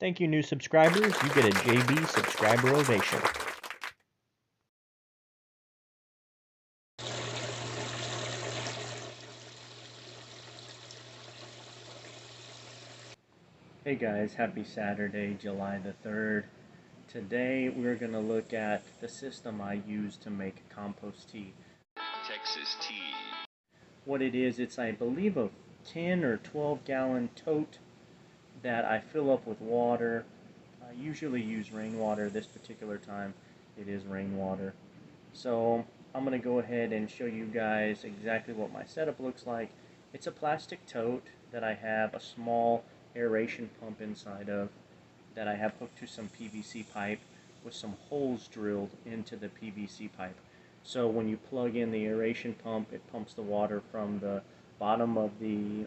Thank you, new subscribers. You get a JB subscriber ovation. Hey guys, happy Saturday, July the 3rd. Today we're going to look at the system I use to make compost tea. Texas tea. What it is, it's I believe a 10 or 12 gallon tote that I fill up with water. I usually use rainwater. This particular time it is rainwater. So I'm going to go ahead and show you guys exactly what my setup looks like. It's a plastic tote that I have a small aeration pump inside of that I have hooked to some PVC pipe with some holes drilled into the PVC pipe. So when you plug in the aeration pump, it pumps the water from the bottom of the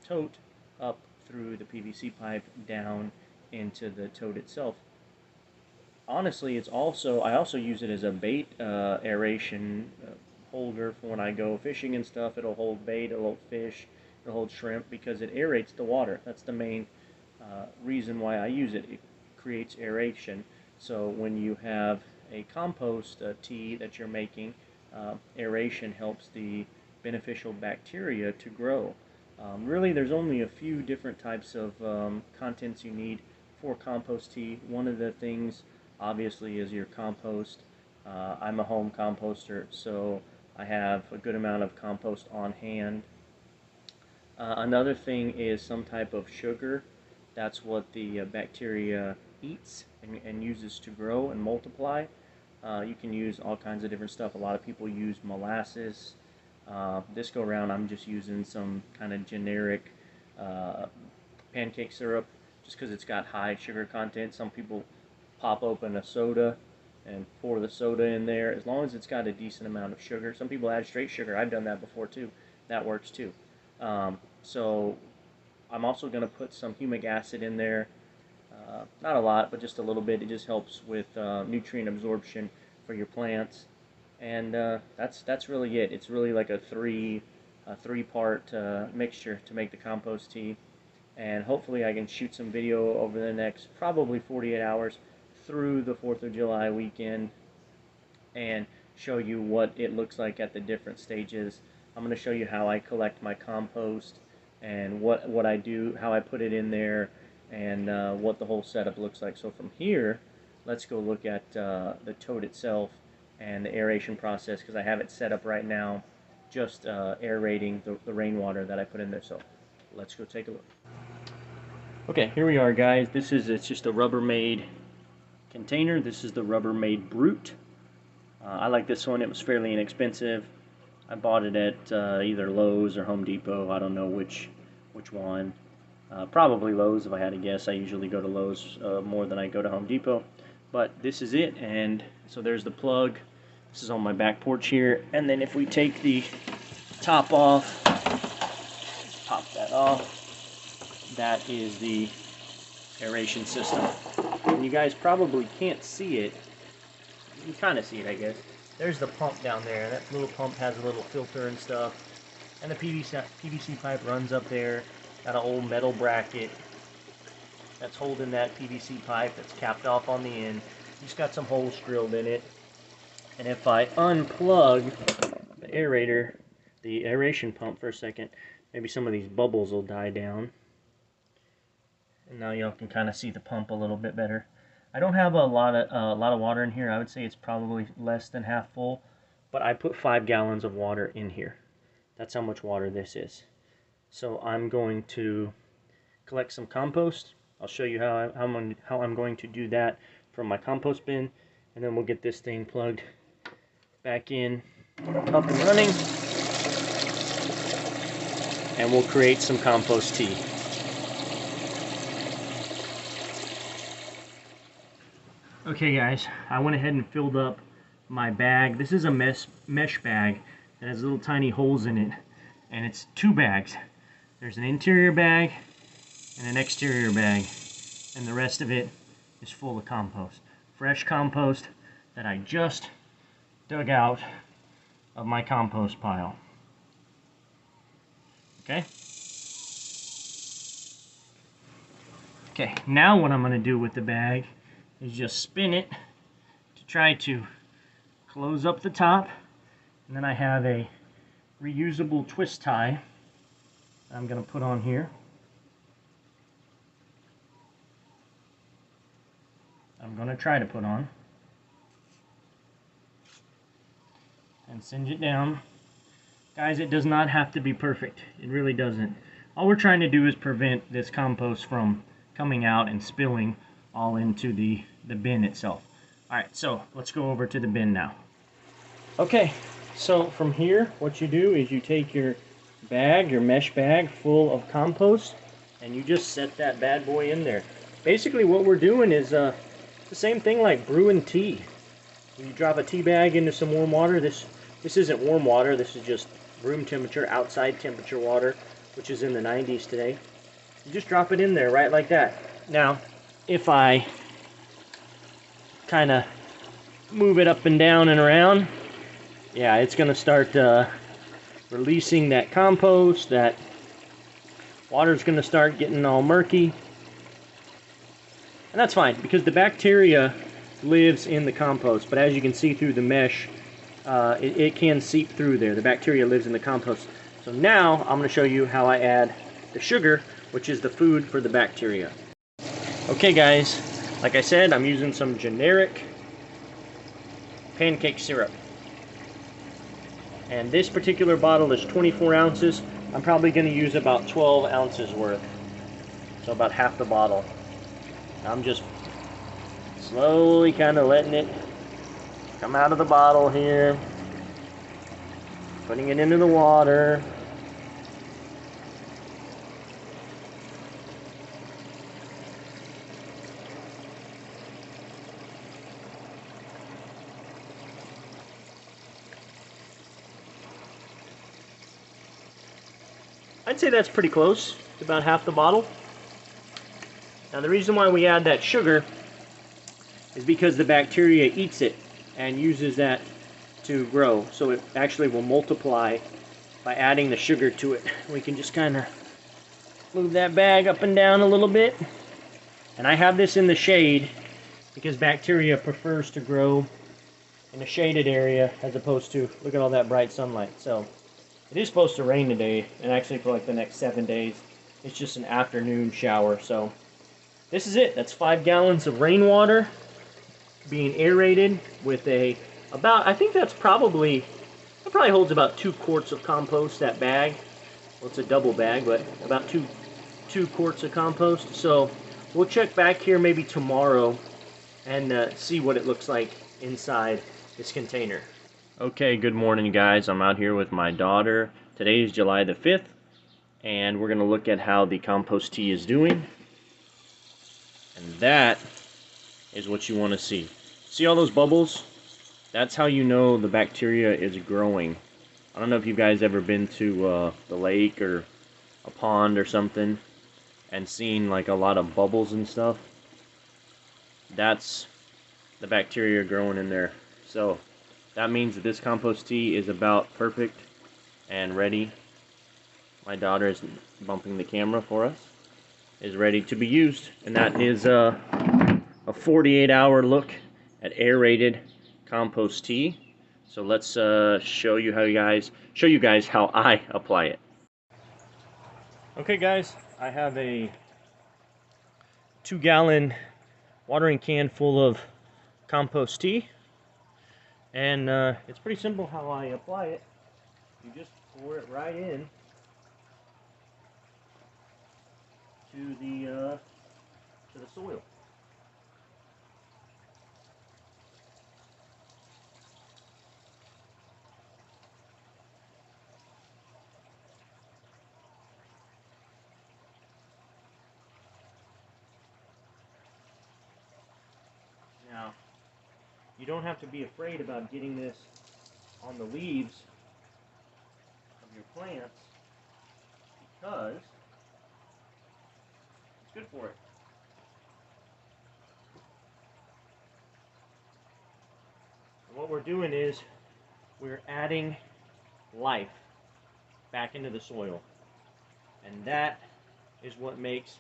tote up through the PVC pipe down into the tote itself. Honestly, I also use it as a bait aeration holder for when I go fishing and stuff. It'll hold bait, it'll hold fish, it'll hold shrimp because it aerates the water. That's the main reason why I use it. It creates aeration. So when you have a compost tea that you're making, aeration helps the beneficial bacteria to grow. Really, there's only a few different types of contents you need for compost tea. One of the things, obviously, is your compost. I'm a home composter, so I have a good amount of compost on hand. Another thing is some type of sugar. That's what the bacteria eats and uses to grow and multiply. You can use all kinds of different stuff. A lot of people use molasses. This go around I'm just using some kind of generic pancake syrup just because it's got high sugar content. Some people pop open a soda and pour the soda in there as long as it's got a decent amount of sugar. Some people add straight sugar. I've done that before too. That works too. So I'm also going to put some humic acid in there. Not a lot, but just a little bit. It just helps with nutrient absorption for your plants. And that's really it. It's really like a three-part mixture to make the compost tea. And hopefully I can shoot some video over the next probably 48 hours through the 4th of July weekend and show you what it looks like at the different stages. I'm going to show you how I collect my compost and what I do, how I put it in there, and what the whole setup looks like. So from here, let's go look at the tote itself and the aeration process, because I have it set up right now just aerating the rainwater that I put in there. So let's go take a look. Okay, here we are, guys. It's just a Rubbermaid container. This is the Rubbermaid Brute. I like this one. It was fairly inexpensive. I bought it at either Lowe's or Home Depot. I don't know which one. Probably Lowe's if I had to guess. I usually go to Lowe's more than I go to Home Depot. But this is it, and so there's the plug. This is on my back porch here. And then if we take the top off, pop that off, that is the aeration system. And you guys probably can't see it. You kind of see it, I guess. There's the pump down there. That little pump has a little filter and stuff. And the PVC pipe runs up there. Got an old metal bracket that's holding that PVC pipe that's capped off on the end. Just got some holes drilled in it. And if I unplug the aerator, the aeration pump for a second, maybe some of these bubbles will die down. And now y'all can kind of see the pump a little bit better. I don't have a lot of water in here. I would say it's probably less than half full, but I put 5 gallons of water in here. That's how much water this is. So I'm going to collect some compost. I'll show you how I'm going to do that from my compost bin, and then we'll get this thing plugged back in, up and running, and we'll create some compost tea. Okay guys, I went ahead and filled up my bag. This is a mesh bag that has little tiny holes in it, and it's 2 bags. There's an interior bag and an exterior bag, and the rest of it is full of compost. Fresh compost that I just dug out of my compost pile. Okay? Okay, now what I'm going to do with the bag is just spin it to try to close up the top. And then I have a reusable twist tie I'm going to put on here. I'm going to try to put on. And singe it down. Guys, it does not have to be perfect. It really doesn't. All we're trying to do is prevent this compost from coming out and spilling all into the bin itself. Alright, so let's go over to the bin now. Okay, so from here, what you do is you take your bag, your mesh bag full of compost, and you just set that bad boy in there. Basically what we're doing is the same thing like brewing tea. You drop a tea bag into some warm water. This isn't warm water, this is just room temperature, outside temperature water, which is in the 90s today. You just drop it in there right like that. Now, if I kind of move it up and down and around, yeah, it's going to start releasing that compost. That water's going to start getting all murky. And that's fine, because the bacteria lives in the compost. But as you can see through the mesh, it can seep through there. The bacteria lives in the compost. So now I'm going to show you how I add the sugar, which is the food for the bacteria. Okay guys, like I said, I'm using some generic pancake syrup. And this particular bottle is 24 ounces. I'm probably going to use about 12 ounces worth. So about half the bottle. I'm just slowly kind of letting it come out of the bottle here. Putting it into the water. I'd say that's pretty close to about half the bottle. Now the reason why we add that sugar is because the bacteria eats it and uses that to grow. So it actually will multiply by adding the sugar to it. We can just kind of move that bag up and down a little bit. And I have this in the shade because bacteria prefers to grow in a shaded area as opposed to, look at all that bright sunlight. So it is supposed to rain today, and actually for like the next 7 days. It's just an afternoon shower. So this is it. That's 5 gallons of rainwater being aerated with I think that probably holds about 2 quarts of compost, that bag. Well, it's a double bag, but about two quarts of compost. So we'll check back here maybe tomorrow and see what it looks like inside this container. Okay, good morning guys. I'm out here with my daughter. Today is July the 5th, and we're going to look at how the compost tea is doing. And that is what you want to see. See all those bubbles? That's how you know the bacteria is growing. I don't know if you guys ever been to the lake or a pond or something and seen like a lot of bubbles and stuff. That's the bacteria growing in there. So that means that this compost tea is about perfect and ready. My daughter is bumping the camera for us. Is ready to be used, and that is a 48-hour look at aerated compost tea. So let's show you guys how I apply it. Okay guys, I have a 2-gallon watering can full of compost tea, and it's pretty simple how I apply it. You just pour it right in to the soil. Now, you don't have to be afraid about getting this on the leaves of your plants because it's good for it. And what we're doing is we're adding life back into the soil. And that is what makes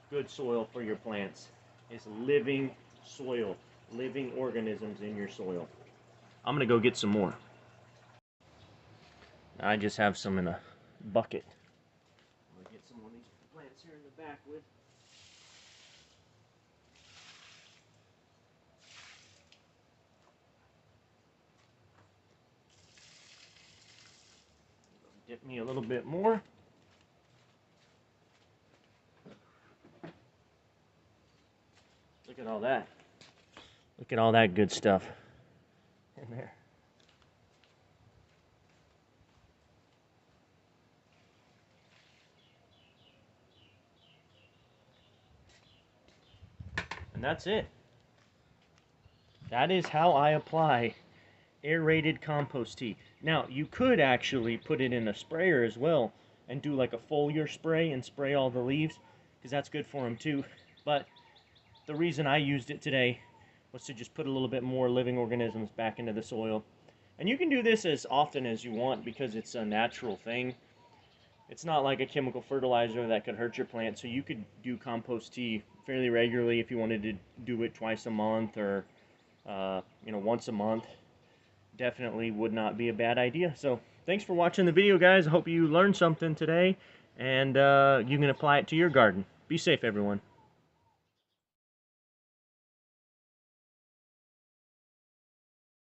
good soil for your plants is living soil, living organisms in your soil. I'm gonna go get some more. I just have some in a bucket. I'm gonna get some of these plants here in the back with. Dip me a little bit more. Look at all that. Look at all that good stuff in there. And that's it. That is how I apply aerated compost tea. Now, you could actually put it in a sprayer as well and do like a foliar spray and spray all the leaves, because that's good for them too. But the reason I used it today was to just put a little bit more living organisms back into the soil. And you can do this as often as you want because it's a natural thing. It's not like a chemical fertilizer that could hurt your plant, so you could do compost tea fairly regularly if you wanted to do it twice a month or once a month. Definitely would not be a bad idea. So thanks for watching the video, guys. I hope you learned something today, and you can apply it to your garden. Be safe, everyone.